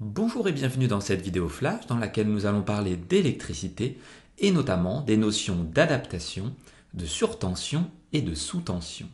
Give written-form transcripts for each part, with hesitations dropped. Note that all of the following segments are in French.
Bonjour et bienvenue dans cette vidéo flash dans laquelle nous allons parler d'électricité et notamment des notions d'adaptation, de surtension et de sous-tension.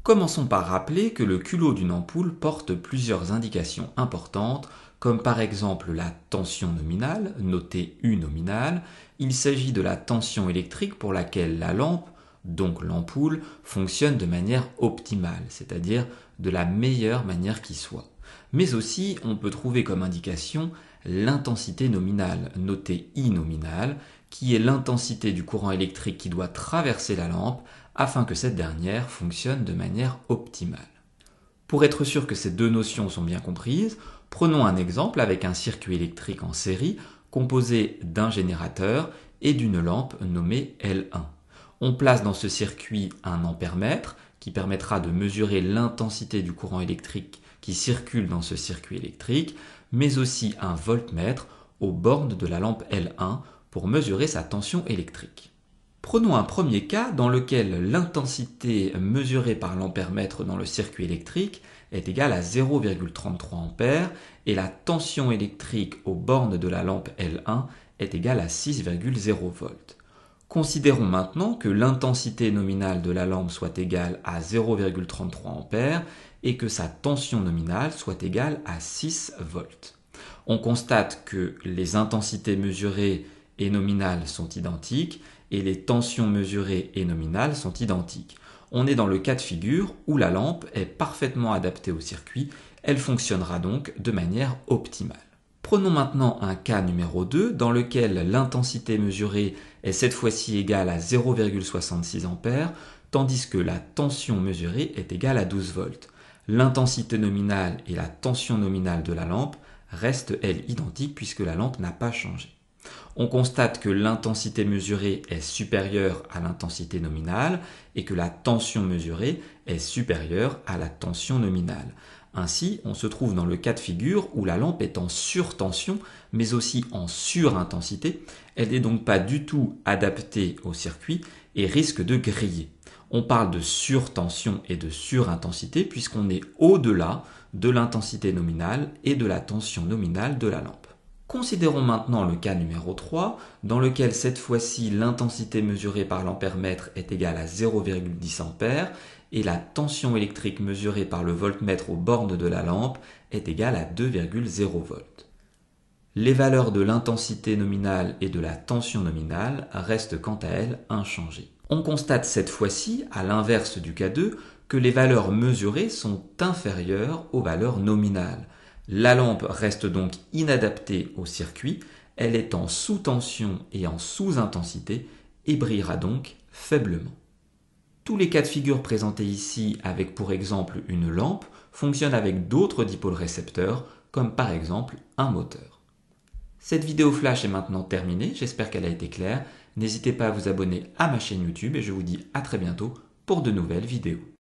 Commençons par rappeler que le culot d'une ampoule porte plusieurs indications importantes comme par exemple la tension nominale, notée U nominale. Il s'agit de la tension électrique pour laquelle la lampe, donc l'ampoule, fonctionne de manière optimale, c'est-à-dire de la meilleure manière qui soit. Mais aussi, on peut trouver comme indication l'intensité nominale, notée I nominale, qui est l'intensité du courant électrique qui doit traverser la lampe afin que cette dernière fonctionne de manière optimale. Pour être sûr que ces deux notions sont bien comprises, prenons un exemple avec un circuit électrique en série composé d'un générateur et d'une lampe nommée L1. On place dans ce circuit un ampèremètre qui permettra de mesurer l'intensité du courant électrique qui circule dans ce circuit électrique, mais aussi un voltmètre aux bornes de la lampe L1 pour mesurer sa tension électrique. Prenons un premier cas dans lequel l'intensité mesurée par l'ampèremètre dans le circuit électrique est égale à 0,33 A et la tension électrique aux bornes de la lampe L1 est égale à 6,0 V. Considérons maintenant que l'intensité nominale de la lampe soit égale à 0,33 A et que sa tension nominale soit égale à 6 volts. On constate que les intensités mesurées et nominales sont identiques et les tensions mesurées et nominales sont identiques. On est dans le cas de figure où la lampe est parfaitement adaptée au circuit, elle fonctionnera donc de manière optimale. Prenons maintenant un cas numéro 2 dans lequel l'intensité mesurée est cette fois-ci égale à 0,66 A tandis que la tension mesurée est égale à 12 volts. L'intensité nominale et la tension nominale de la lampe restent, elles, identiques puisque la lampe n'a pas changé. On constate que l'intensité mesurée est supérieure à l'intensité nominale et que la tension mesurée est supérieure à la tension nominale. Ainsi, on se trouve dans le cas de figure où la lampe est en surtension, mais aussi en surintensité. Elle n'est donc pas du tout adaptée au circuit et risque de griller. On parle de surtension et de surintensité puisqu'on est au-delà de l'intensité nominale et de la tension nominale de la lampe. Considérons maintenant le cas numéro 3, dans lequel cette fois-ci l'intensité mesurée par l'ampèremètre est égale à 0,10 A et la tension électrique mesurée par le voltmètre aux bornes de la lampe est égale à 2,0 V. Les valeurs de l'intensité nominale et de la tension nominale restent quant à elles inchangées. On constate cette fois-ci, à l'inverse du cas 2, que les valeurs mesurées sont inférieures aux valeurs nominales. La lampe reste donc inadaptée au circuit, elle est en sous-tension et en sous-intensité et brillera donc faiblement. Tous les cas de figure présentés ici avec pour exemple une lampe fonctionnent avec d'autres dipôles récepteurs comme par exemple un moteur. Cette vidéo flash est maintenant terminée, j'espère qu'elle a été claire. N'hésitez pas à vous abonner à ma chaîne YouTube et je vous dis à très bientôt pour de nouvelles vidéos.